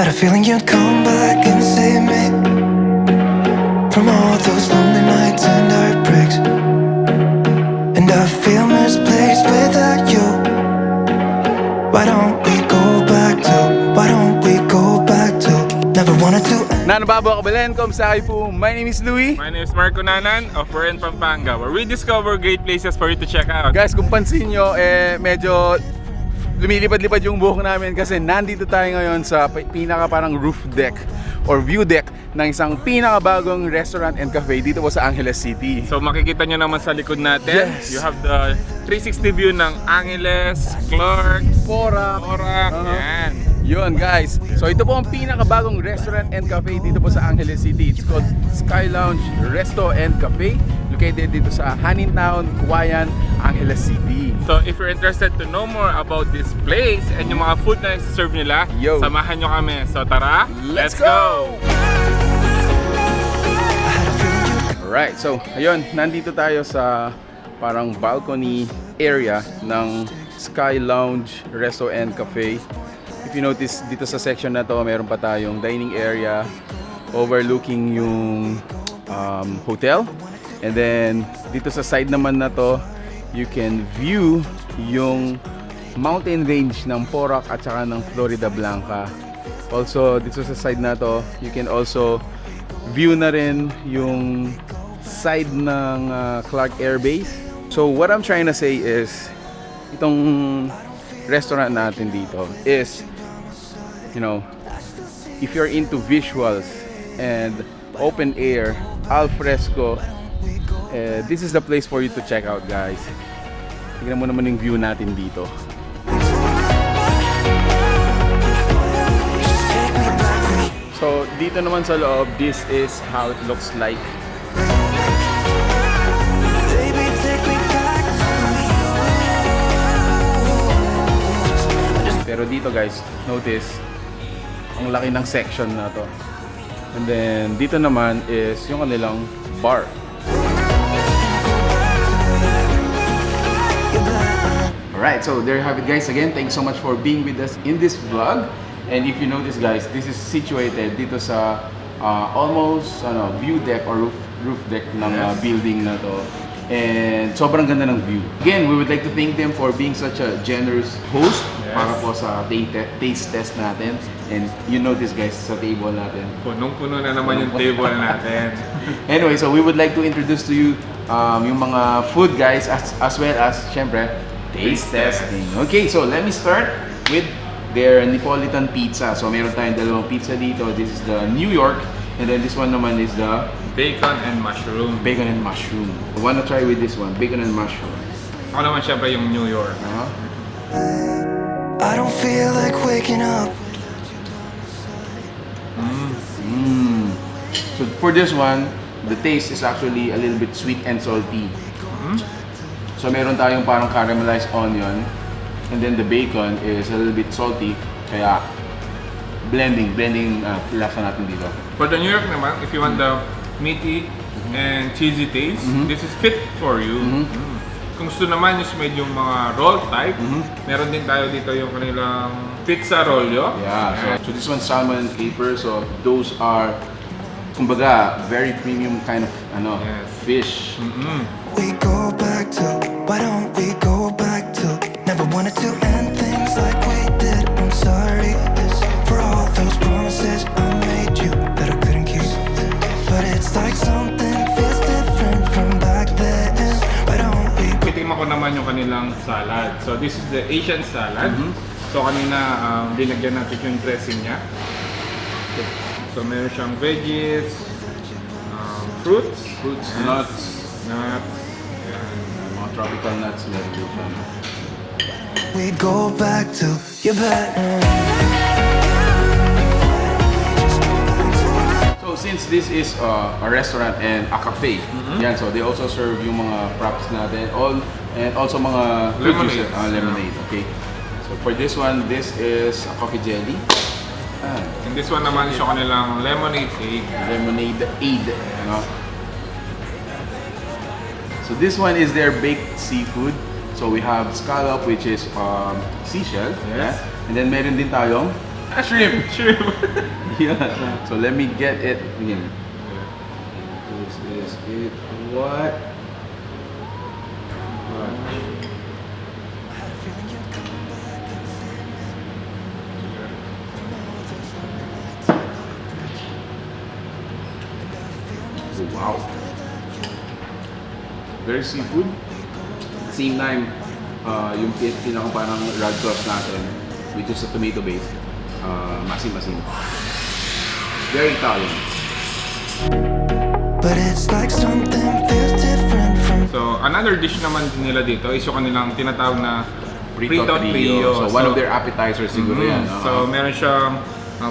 Had a feeling you'd come back and save me from all those lonely nights and heartbreaks. And I feel misplaced without you. Why don't we go back to? Why don't we go back to? Never wanted to. Nanababo kabilen, kumsakay po. My name is Louie. My name is Marco Nanan of We're in Pampanga, where we discover great places for you to check out. Guys, kung pansin nyo, medyo lumilipad-lipad yung buhok namin kasi nandito tayo ngayon sa pinaka parang roof deck or view deck ng isang pinakabagong restaurant and cafe dito po sa Angeles City. So makikita nyo naman sa likod natin, Yes. you have the 360 view ng Angeles, Clark, Porac. Yan. Yun guys, so ito po ang pinakabagong restaurant and cafe dito po sa Angeles City. It's called Sky Lounge Resto Cafe, located dito sa Hanin Town, Cuayan, Angeles City. So if you're interested to know more about this place and yung mga food na serve nila, Yo. samahan nyo kami. So tara, Let's go! Alright, so ayun, nandito tayo sa parang balcony area ng Sky Lounge Resto Cafe. If you notice, dito sa section na to, meron pa tayong dining area overlooking yung hotel. And then, dito sa side naman na to, you can view yung mountain range ng Porac at saka ng Florida Blanca. Also, dito sa side na to, you can also view na rin yung side ng Clark Air Base. So, what I'm trying to say is, itong restaurant natin dito is, you know, if you're into visuals and open air, al fresco, this is the place for you to check out, guys. Tingnan mo naman yung view natin dito. So, dito naman sa loob, this is how it looks like. Pero dito guys, notice, ang laki ng section na to. And then, dito naman is yung kanilang bar. Alright, so there you have it guys. Again, thanks so much for being with us in this vlog. And if you notice guys, this is situated dito sa almost view deck or roof deck ng building na to. And sobrang ganda ng view. Again, we would like to thank them for being such a generous host para po sa taste test natin. And you notice guys, sa table natin, Punong-puno na naman yung table natin. Anyway, so we would like to introduce to you yung mga food guys as well as syempre taste testing. Okay, so let me start with their Neapolitan pizza. So meron tayong dalawang pizza dito. This is the New York and then this one naman is the Bacon and mushroom. bacon and mushroom. I wanna try with this one, bacon and mushroom. Ako naman syempre yung New York. I don't feel like waking up. So for this one, the taste is actually a little bit sweet and salty. So meron tayong parang caramelized onion and then the bacon is a little bit salty. Kaya blending lasa natin dito. For the New York naman, if you want the meaty and cheesy taste, this is fit for you. Kung gusto naman yung medyo mga roll type, meron din tayo dito yung kanilang pizza rollo. Yeah, so this one's salmon and caper. So those are, kumbaga, very premium kind of fish. We go back to. Why don't we go back to? Never wanted to end things like we did. I'm sorry for all those promises I made you that I couldn't keep. But it's like something feels different from back then. Why don't we? Itikman ko naman yung kanilang salad. So this is the Asian salad. So kanina dinagyan natin yung dressing niya. So meron siyang veggies, fruits, nuts, and tropical nuts meron dito. We go back to your bed. So since this is a restaurant and a cafe, yan, so they also serve yung mga props natin, and also mga fruit juices, lemonade. Okay. So for this one, this is a coffee jelly. And this one naman siya kanilang lemonade aid. Lemonade aid. So this one is their baked seafood. So we have scallop, which is seashell. Yes. And then meron din tayong Shrimp. Shrimp. Yeah. So let me get it again. This is it. What? Oh, wow. Very seafood. Same time, yung pinaka parang red sauce natin, which is a tomato base. Masim-masim. Very Italian. But it's like something feels different from So, another dish naman nila dito is yung kanilang tinatawag na Frito Trio. So, one of their appetizers siguro yan. So, meron siyang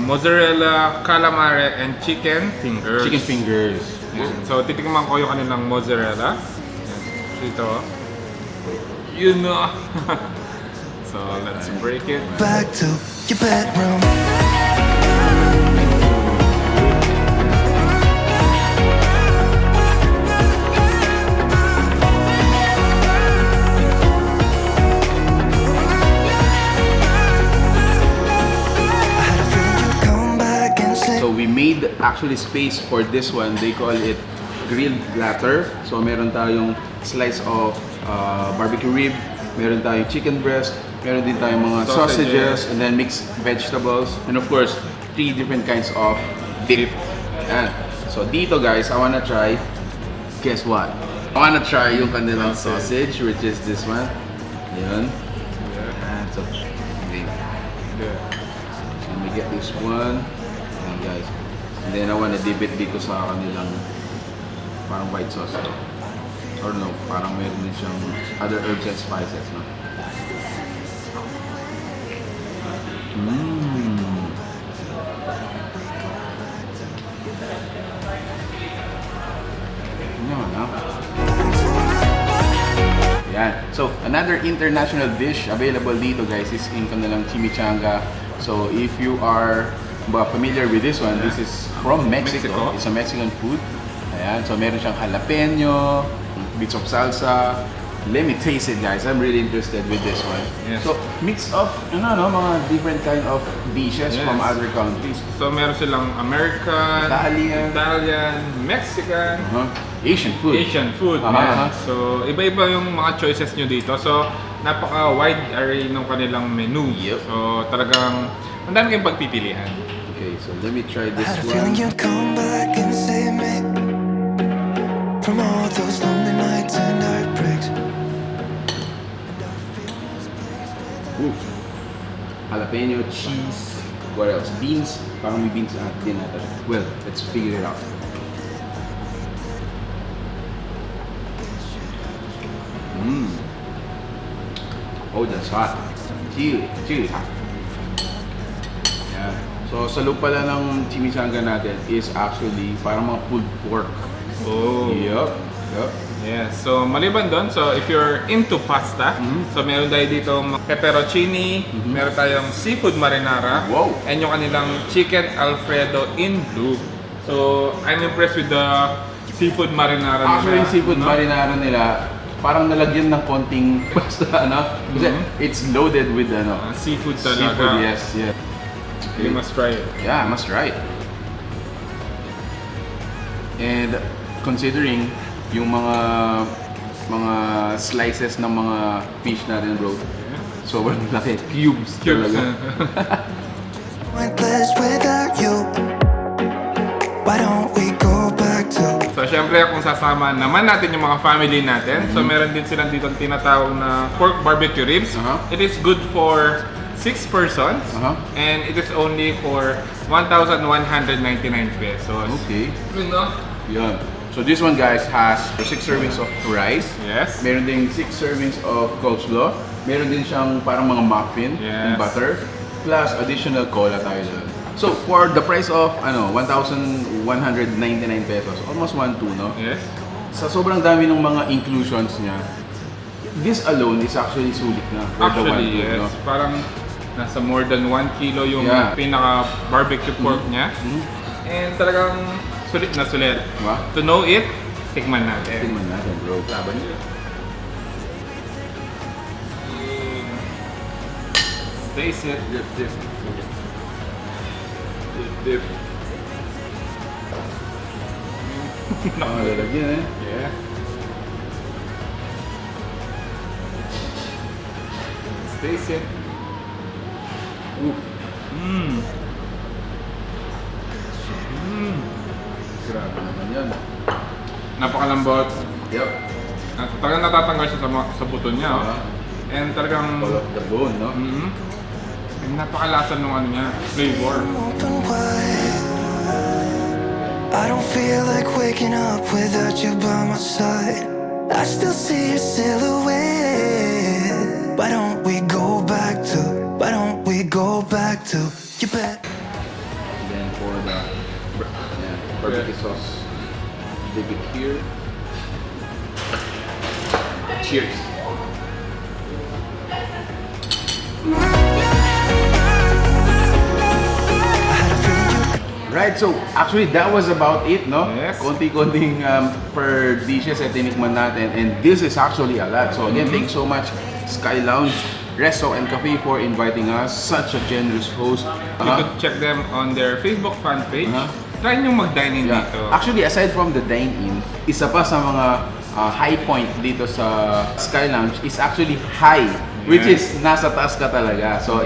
mozzarella, calamari, and chicken fingers. Chicken fingers. Yan. So, titikman ko yung kanilang mozzarella. Yan. Ito. You know. So, let's break it. back to your bedroom. I had a feeling you'd come back and say So we made actually space for this one. They call it grilled platter. So meron tayong slice of barbecue rib, meron tayong chicken breast, meron din tayong mga sausages, and then mixed vegetables, and of course 3 different kinds of dip. Yan. So dito guys, I wanna try. Guess what? I wanna try yung kanilang sausage, which is this one. Yan. And so, okay. So let me get this one. Ayan guys. And then I wanna dip it dito sa kanilang parang white sauce. Or no, parang meron din siyang other herbs and spices, no? Yan. So, another international dish available dito guys is in kanilang chimichanga. So, if you are familiar with this one, this is from Mexico. It's a Mexican food. Ayan. So, meron siyang jalapeno, bits of salsa. Let me taste it guys. I'm really interested with this one. Yes. So, mix of, mga different kind of dishes from other countries. So, meron silang American, Italian, Mexican, Asian food. Asian food. Yan. So, iba-iba yung mga choices nyo dito. So, napaka-wide array ng kanilang menu. Yep. So, talagang ang dami kayong pagpipilian. Okay, so let me try I this had a one. feeling you'd come back and save me from all those lonely nights and heartbreaks. Ooh. Jalapeno, cheese, what else? Beans. Parang may beans din natin. Well, let's figure it out. Oh, that's hot. Chili hot. Yeah. So, sa loob pala ng chimichanga natin is actually parang mga pulled pork. Oh. Yup. Yeah. So, maliban doon, so if you're into pasta, so meron tayo dito pepperoncini, meron tayong seafood marinara, Wow. and yung kanilang chicken alfredo in blue. So, I'm impressed with the seafood marinara nila. Actually, yung seafood no? marinara nila, parang nalagyan ng konting basta, Kasi it's loaded with, Seafood talaga. seafood, yes. You must try it. Yeah, I must try it. And considering yung mga slices ng mga fish natin, bro, sobrang laki. Cubes talaga. Pointless without you. Why don't we go back to So, syempre, kung sasama naman natin yung mga family natin, so meron din silang dito tinatawag na pork barbecue ribs. It is good for 6 persons, and it is only for 1,199 pesos. Okay. Yun, no? Yan. So this one guys has 6 servings of rice. Yes. Meron din 6 servings of coleslaw. Meron din siyang parang mga muffin Yes. and butter. Plus additional cola tayo dun. So for the price of 1,199 pesos, almost 1,200, no? Yes. Sa sobrang dami ng mga inclusions niya, this alone is actually sulit na. For the Actually, 1,200, yes. no? Parang nasa more than 1 kilo yung Yeah. pinaka-barbecue pork niya. And talagang sulit na sulit. Diba? To know it, tikman natin. Tingnan natin, bro. Laban niya. Taste it. Dip. Lalagyan eh. Yeah. Let's taste it. Oof. Grabe naman yan. Napakalambot. Yep. At talagang natatanggal siya sa buto niya. Oh. And talagang... All of the bone, no? And napakalasa nung ano niya, flavor. Open wide. I don't feel like waking up without you by my side. I still see your silhouette. Why don't we go back to your bed? Then for the barbecue sauce, dip it here. Cheers. Right, so actually that was about it, no? Yes. Konti-konting per dishes ay tinikman natin, and this is actually a lot. So again, thanks so much Sky Lounge Resto and Cafe for inviting us. Such a generous host. You could check them on their Facebook fan page. Try nyo mag-dine in Yeah. dito. Actually, aside from the dine-in, isa pa sa mga high point dito sa Sky Lounge is actually high, which is nasa taas ka talaga. So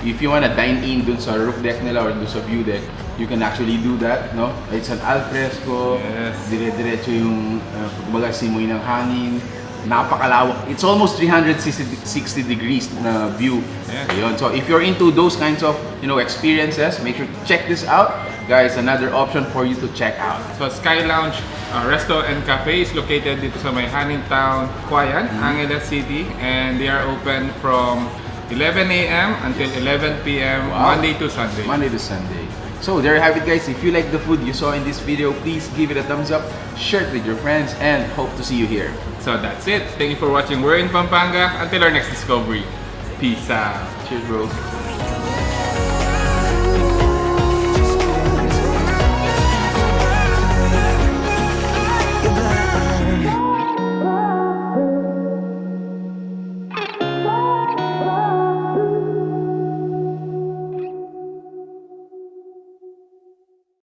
if you wanna dine in dun sa roof deck nila or dun sa view deck, you can actually do that, no? It's an al fresco, Yes. dire-diretso yung kumbaga simoy ng hangin. Napakalawak. It's almost 360 degrees na view. Yeah. Ayun. So if you're into those kinds of, experiences, make sure to check this out. Guys, another option for you to check out. So Sky Lounge Resto and Cafe is located dito sa may Hanin Town, Cuayan, Angeles City, and they are open from 11 a.m. until 11 p.m. Wow. Monday to Sunday. Monday to Sunday. So there you have it, guys. If you like the food you saw in this video, please give it a thumbs up, share it with your friends, and hope to see you here. So that's it. Thank you for watching. We're in Pampanga. Until our next discovery. Peace out. Cheers, bro.